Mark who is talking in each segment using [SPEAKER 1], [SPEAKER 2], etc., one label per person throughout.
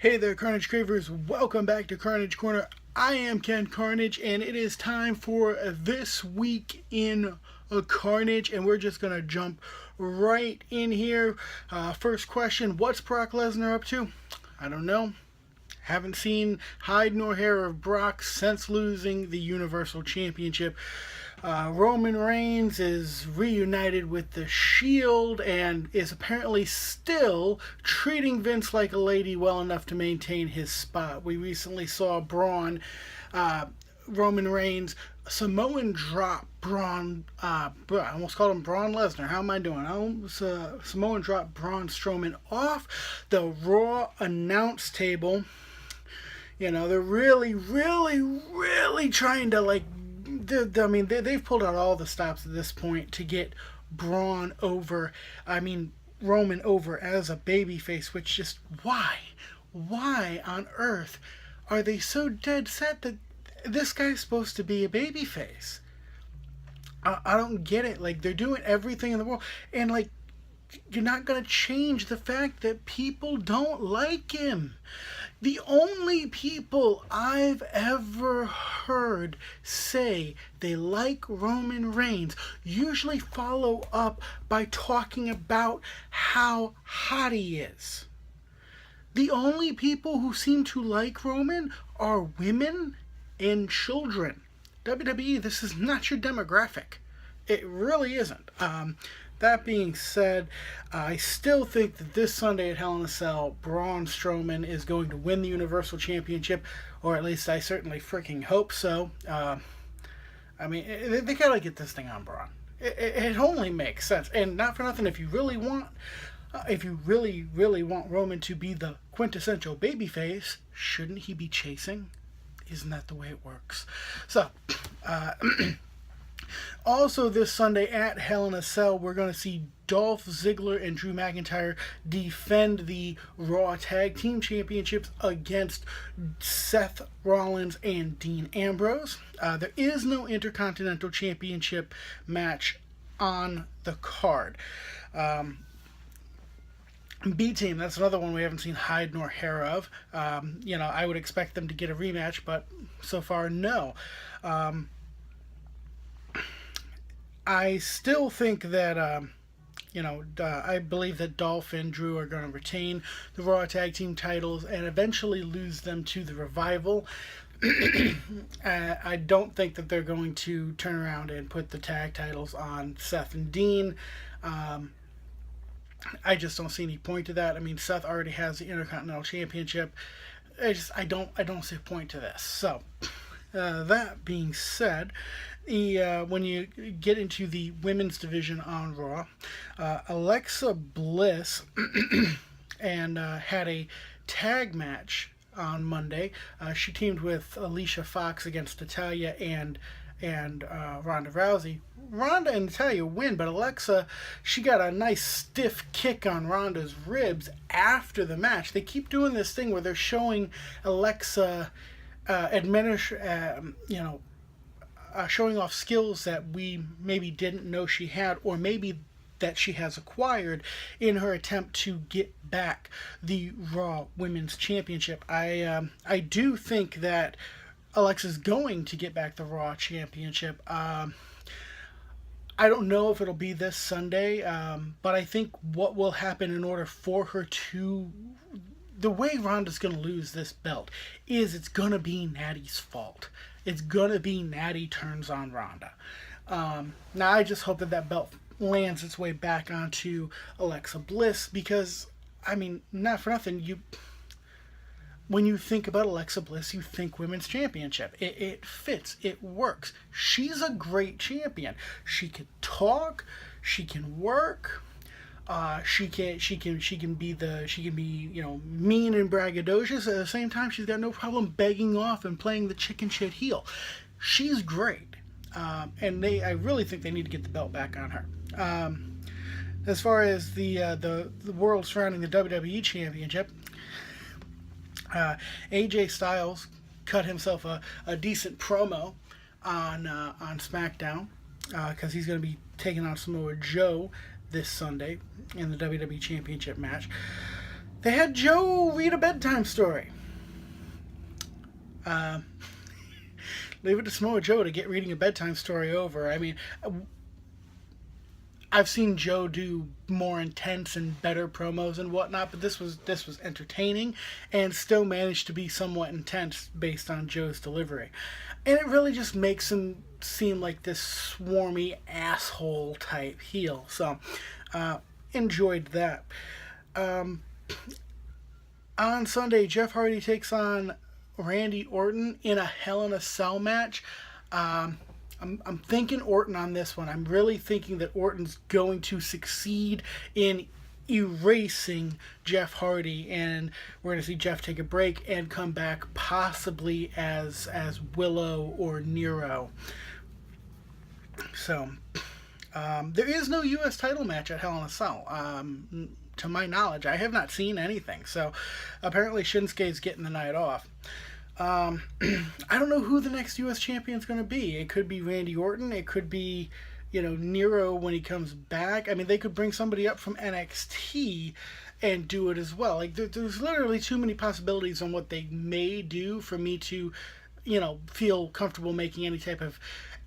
[SPEAKER 1] Hey there, Carnage Cravers. Welcome back to Carnage Corner. I am Ken Carnage, and it is time for This Week in Carnage, and we're just going to jump right in here. First question, what's Brock Lesnar up to? I don't know. Haven't seen hide nor hair of Brock since losing the Universal Championship. Roman Reigns is reunited with the Shield and is apparently still treating Vince like a lady well enough to maintain his spot. We recently saw Roman Reigns Samoan drop I almost called him Braun Lesnar. How am I doing? Samoan drop Braun Strowman off the Raw announce table. You know, they're really trying to they've pulled out all the stops at this point to get Roman over as a babyface, which just, why on earth are they so dead set that this guy's supposed to be a babyface? I don't get it. Like, they're doing everything in the world, and like, you're not going to change the fact that people don't like him. The only people I've ever heard say they like Roman Reigns usually follow up by talking about how hot he is. The only people who seem to like Roman are women and children. WWE, this is not your demographic. It really isn't. That being said, I still think that this Sunday at Hell in a Cell, Braun Strowman is going to win the Universal Championship, or at least I certainly freaking hope so. They gotta get this thing on Braun. It only makes sense, and not for nothing. If you really want Roman to be the quintessential babyface, shouldn't he be chasing? Isn't that the way it works? So, also this Sunday at Hell in a Cell, we're going to see Dolph Ziggler and Drew McIntyre defend the Raw Tag Team Championships against Seth Rollins and Dean Ambrose. There is no Intercontinental Championship match on the card. B-Team, that's another one we haven't seen hide nor hair of. I would expect them to get a rematch, but so far, no. I still think that, I believe that Dolph and Drew are going to retain the Raw Tag Team titles and eventually lose them to the Revival. I don't think that they're going to turn around and put the tag titles on Seth and Dean. I just don't see any point to that. I mean, Seth already has the Intercontinental Championship. I don't see a point to this. So, that being said, when you get into the women's division on Raw, Alexa Bliss and had a tag match on Monday. She teamed with Alicia Fox against Natalya and Ronda Rousey. Ronda and Natalya win, but Alexa, she got a nice stiff kick on Ronda's ribs after the match. They keep doing this thing where they're showing Alexa showing off skills that we maybe didn't know she had, or maybe that she has acquired in her attempt to get back the Raw Women's Championship. I do think that Alexa's going to get back the Raw Championship. I don't know if it'll be this Sunday, but I think what will happen in order for her to... The way Ronda's going to lose this belt is it's going to be Natty's fault. It's going to be Natty turns on Ronda. Now, I just hope that belt lands its way back onto Alexa Bliss because, not for nothing, when you think about Alexa Bliss, you think Women's Championship. It fits. It works. She's a great champion. She can talk. She can work. She can be mean and braggadocious. At the same time, she's got no problem begging off and playing the chicken shit heel. She's great. And I really think they need to get the belt back on her. As far as the world surrounding the WWE Championship, AJ Styles cut himself a decent promo on Smackdown because he's going to be taking on Samoa Joe this Sunday in the WWE Championship match. They had Joe read a bedtime story. Uh, Leave it to Samoa Joe to get reading a bedtime story over. I mean, I've seen Joe do more intense and better promos and whatnot, but this was entertaining and still managed to be somewhat intense based on Joe's delivery. And it really just makes him seem like this swarmy asshole type heel. So, enjoyed that. On Sunday, Jeff Hardy takes on Randy Orton in a Hell in a Cell match. I'm thinking Orton on this one. I'm really thinking that Orton's going to succeed in erasing Jeff Hardy, and we're going to see Jeff take a break and come back possibly as Willow or Nero. So, there is no U.S. title match at Hell in a Cell. To my knowledge, I have not seen anything. So, apparently Shinsuke's getting the night off. I don't know who the next U.S. champion's going to be. It could be Randy Orton. It could be, Nero when he comes back. I mean, they could bring somebody up from NXT and do it as well. Like, there's literally too many possibilities on what they may do for me to, feel comfortable making any type of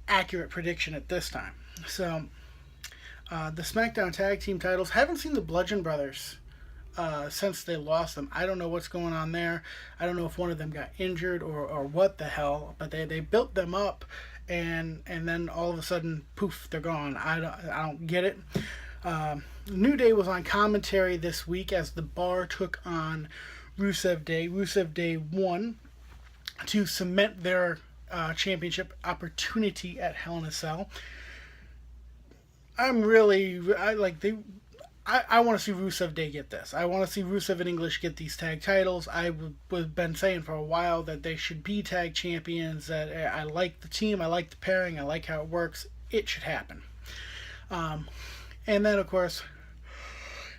[SPEAKER 1] accurate prediction at this time. So, the SmackDown Tag Team titles. Haven't seen the Bludgeon Brothers since they lost them. I don't know what's going on there. I don't know if one of them got injured or what the hell, but they built them up and then all of a sudden, poof, they're gone. I don't get it. New Day was on commentary this week as the Bar took on Rusev Day. Rusev Day won to cement their championship opportunity at Hell in a Cell. I want to see Rusev Day get this. I want to see Rusev and English get these tag titles. I've been saying for a while that they should be tag champions. That I like the team. I like the pairing. I like how it works. It should happen. And then, of course,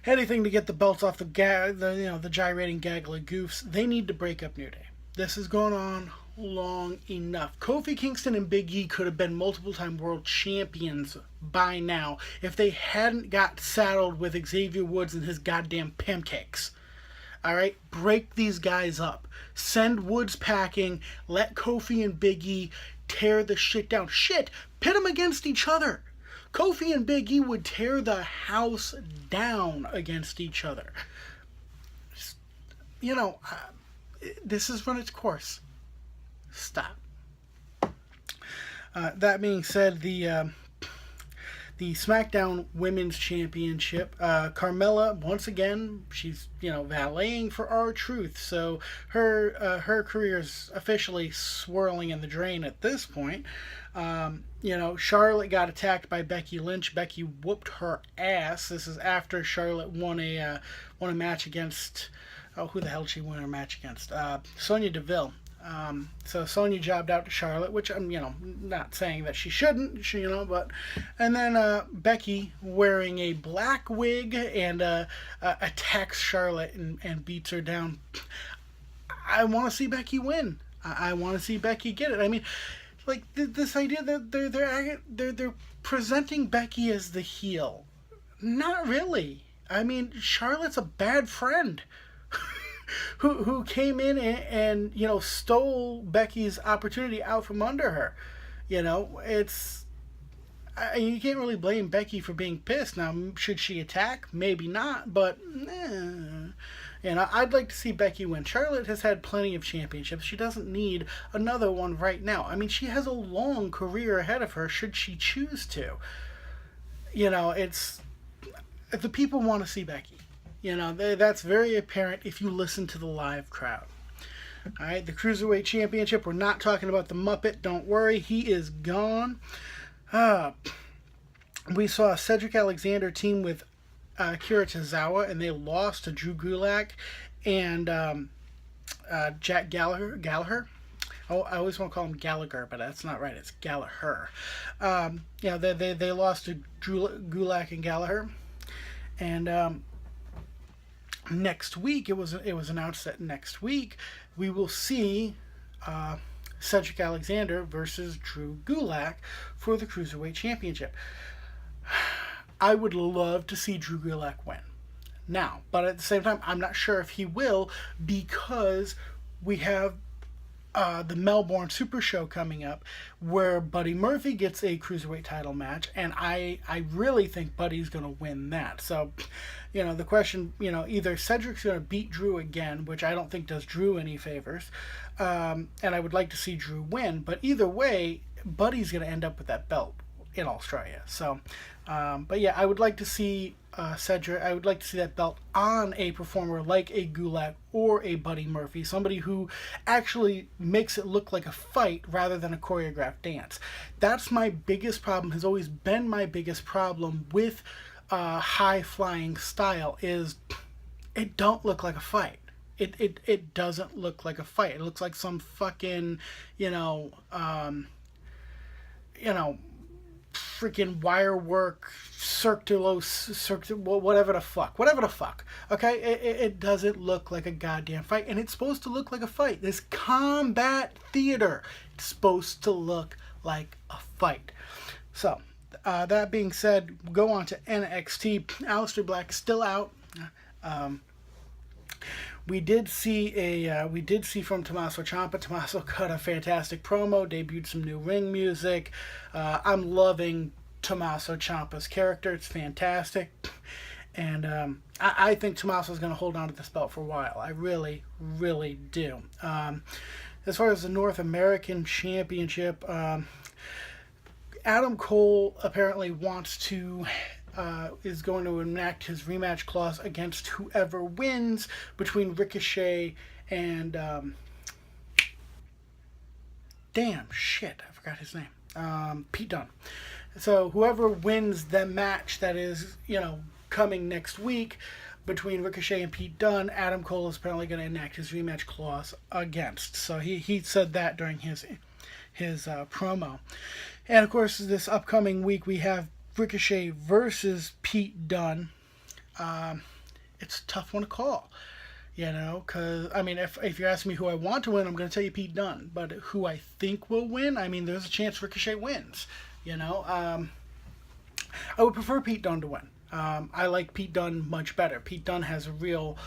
[SPEAKER 1] anything to get the belts off the gyrating gaggle of goofs. They need to break up New Day. This has gone on long enough. Kofi Kingston and Big E could have been multiple-time world champions by now if they hadn't got saddled with Xavier Woods and his goddamn pancakes. Alright? Break these guys up. Send Woods packing. Let Kofi and Big E tear the shit down. Shit! Pit them against each other. Kofi and Big E would tear the house down against each other. This has run its course. Stop. That being said, the SmackDown Women's Championship, Carmella, once again, she's valeting for R-Truth, so her career is officially swirling in the drain at this point. Charlotte got attacked by Becky Lynch. Becky whooped her ass. This is after Charlotte won a match against, who the hell did she win her match against? Sonya Deville. So Sonya jobbed out to Charlotte, which I'm, not saying that she shouldn't, but, and then Becky wearing a black wig and attacks Charlotte and beats her down. I want to see Becky win. I want to see Becky get it. I mean, like this idea that they're presenting Becky as the heel. Not really. I mean, Charlotte's a bad friend. Who came in and stole Becky's opportunity out from under her. You can't really blame Becky for being pissed. Now, should she attack? Maybe not, but I'd like to see Becky win. Charlotte has had plenty of championships. She doesn't need another one right now. I mean, she has a long career ahead of her should she choose to. It's the people want to see Becky. That's very apparent if you listen to the live crowd. All right, the Cruiserweight Championship. We're not talking about the Muppet. Don't worry, he is gone. We saw Cedric Alexander team with Akira Tozawa, and they lost to Drew Gulak and Jack Gallagher. Oh, I always want to call him Gallagher, but that's not right. It's Gallagher. They lost to Drew Gulak and Gallagher, and next week, it was announced that next week we will see Cedric Alexander versus Drew Gulak for the Cruiserweight Championship. I would love to see Drew Gulak win. now. But at the same time, I'm not sure if he will, because we have the Melbourne Super Show coming up, where Buddy Murphy gets a cruiserweight title match, and I really think Buddy's going to win that. So, the question, either Cedric's going to beat Drew again, which I don't think does Drew any favors, and I would like to see Drew win, but either way, Buddy's going to end up with that belt in Australia. So, but yeah, I would like to see Cedric. I would like to see that belt on a performer like a Gulak or a Buddy Murphy, somebody who actually makes it look like a fight rather than a choreographed dance. That's my biggest problem. Has always been my biggest problem with high flying style, is it don't look like a fight. It doesn't look like a fight. It looks like some fucking freaking wire work, whatever the fuck. Okay, it doesn't look like a goddamn fight, and it's supposed to look like a fight. This combat theater, it's supposed to look like a fight. So, that being said, go on to NXT. Aleister Black is still out. We did see from Tommaso Ciampa. Tommaso cut a fantastic promo, debuted some new ring music. I'm loving Tommaso Ciampa's character. It's fantastic. And I think Tommaso's going to hold on to this belt for a while. I really, really do. As far as the North American Championship, Adam Cole apparently wants to... is going to enact his rematch clause against whoever wins between Ricochet and damn shit, I forgot his name. Pete Dunne. So whoever wins the match that is, coming next week between Ricochet and Pete Dunne, Adam Cole is apparently going to enact his rematch clause against. So he said that during his promo. And of course, this upcoming week we have Ricochet versus Pete Dunne. It's a tough one to call, because, if you ask me who I want to win, I'm going to tell you Pete Dunne. But who I think will win, there's a chance Ricochet wins, I would prefer Pete Dunne to win. I like Pete Dunne much better. Pete Dunne has a real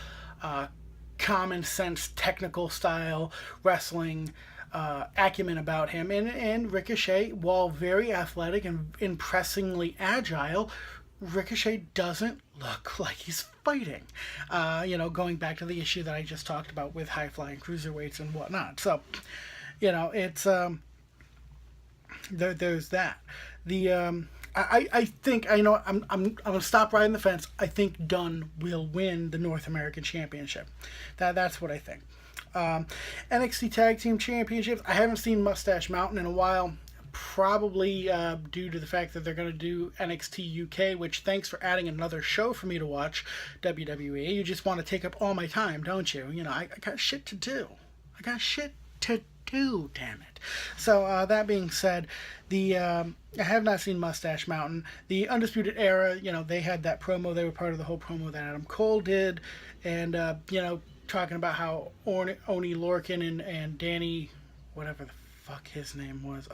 [SPEAKER 1] common sense, technical style wrestling acumen about him, and Ricochet, while very athletic and impressingly agile, Ricochet doesn't look like he's fighting. Going back to the issue that I just talked about with high flying cruiserweights and whatnot. So, it's there's that. I think I'm gonna stop riding the fence. I think Dunne will win the North American Championship. That's what I think. NXT Tag Team Championships. I haven't seen Mustache Mountain in a while, probably due to the fact that they're going to do NXT UK, which, thanks for adding another show for me to watch, WWE. You just want to take up all my time, don't you? I got shit to do. Damn it. So, that being said, I have not seen Mustache Mountain. The Undisputed Era, they had that promo. They were part of the whole promo that Adam Cole did. And, talking about how Oni Lorcan and Danny, whatever the fuck his name was,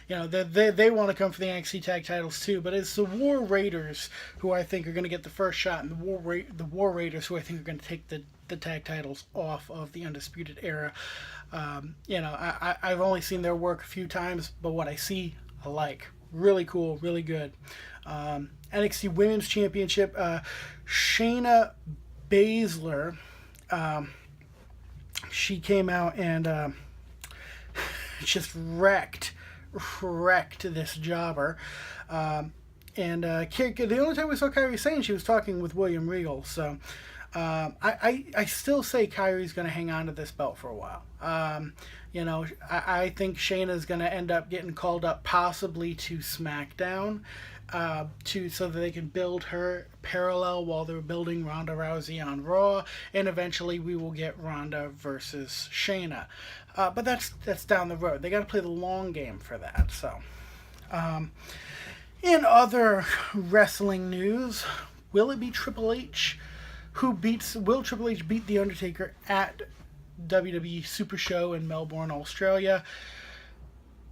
[SPEAKER 1] they want to come for the NXT tag titles too, but it's the War Raiders who I think are going to get the first shot, and the War Raiders who I think are going to take the tag titles off of the Undisputed Era. I've only seen their work a few times, but what I see, I like. Really cool, really good. NXT Women's Championship, Shayna Baszler, she came out and just wrecked this jobber. The only time we saw Kairi Sane, she was talking with William Regal. So I still say Kairi's going to hang on to this belt for a while. I think Shayna's going to end up getting called up possibly to Smackdown, so that they can build her parallel while they're building Ronda Rousey on Raw, and eventually we will get Ronda versus Shayna. But that's down the road. They got to play the long game for that. So, in other wrestling news, will it be Triple H will Triple H beat The Undertaker at WWE Super Show in Melbourne, Australia?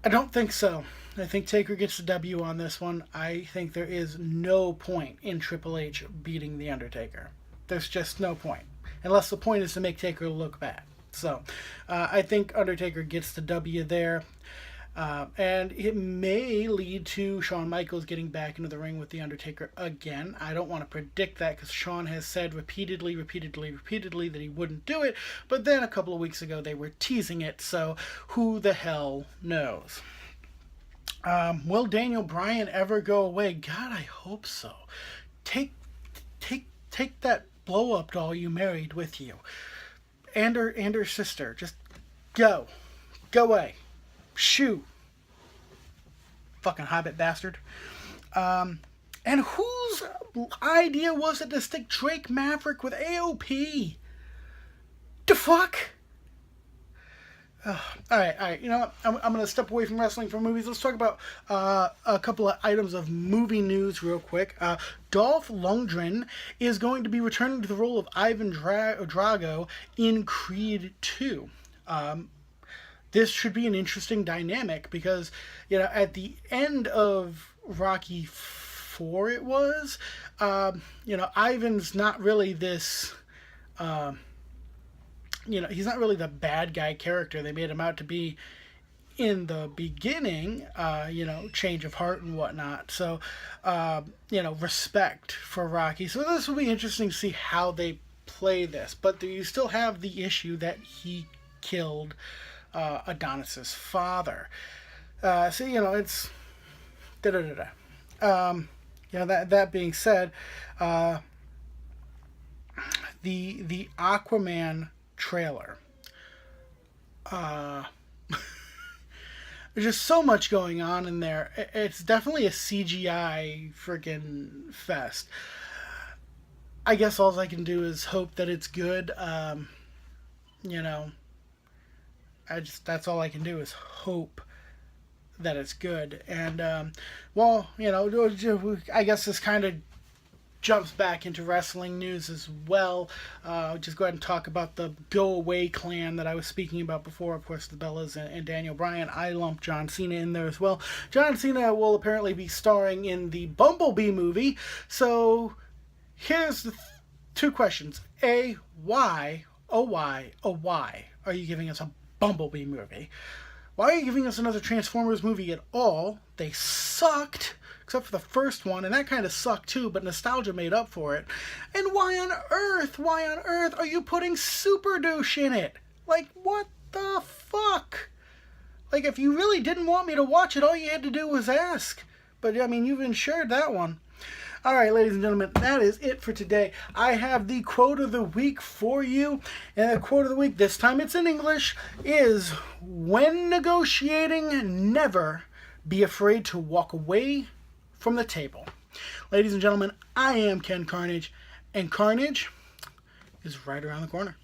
[SPEAKER 1] I don't think so. I think Taker gets the W on this one. I think there is no point in Triple H beating The Undertaker. There's just no point. Unless the point is to make Taker look bad. So, I think Undertaker gets the W there. And it may lead to Shawn Michaels getting back into the ring with The Undertaker again. I don't want to predict that because Shawn has said repeatedly that he wouldn't do it. But then a couple of weeks ago they were teasing it, so who the hell knows? Will Daniel Bryan ever go away? God, I hope so. Take that blow-up doll you married with you. And her sister. Just go. Go away. Shoo. Fucking hobbit bastard. And whose idea was it to stick Drake Maverick with AOP? The fuck? Alright. You know what? I'm going to step away from wrestling for movies. Let's talk about a couple of items of movie news real quick. Dolph Lundgren is going to be returning to the role of Ivan Drago in Creed 2. This should be an interesting dynamic because, you know, at the end of Rocky 4 it was, you know, Ivan's not really this... you know, he's not really the bad guy character they made him out to be in the beginning, you know, change of heart and whatnot. So, you know, respect for Rocky. So this will be interesting to see how they play this. But you still have the issue that he killed Adonis's father. So, you know, it's... You know, that being said, the Aquaman trailer. There's just so much going on in there. It's definitely a CGI friggin' fest. I guess all I can do is hope that it's good. You know, that's all I can do is hope that it's good. And, well, you know, I guess this kind of jumps back into wrestling news as well. Just go ahead and talk about the Go Away clan that I was speaking about before. Of course, the Bellas and Daniel Bryan. I lumped John Cena in there as well. John Cena will apparently be starring in the Bumblebee movie. So here's the two questions. A, why are you giving us a Bumblebee movie? Why are you giving us another Transformers movie at all? They sucked. Except for the first one, and that kind of sucked too, but nostalgia made up for it. And why on earth are you putting Super Douche in it? Like, what the fuck? Like, if you really didn't want me to watch it, all you had to do was ask. But, I mean, you've ensured that one. Alright, ladies and gentlemen, that is it for today. I have the quote of the week for you. And the quote of the week, this time it's in English, is, when negotiating, never be afraid to walk away from the table. Ladies and gentlemen, I am Ken Karnage, and Karnage is right around the corner.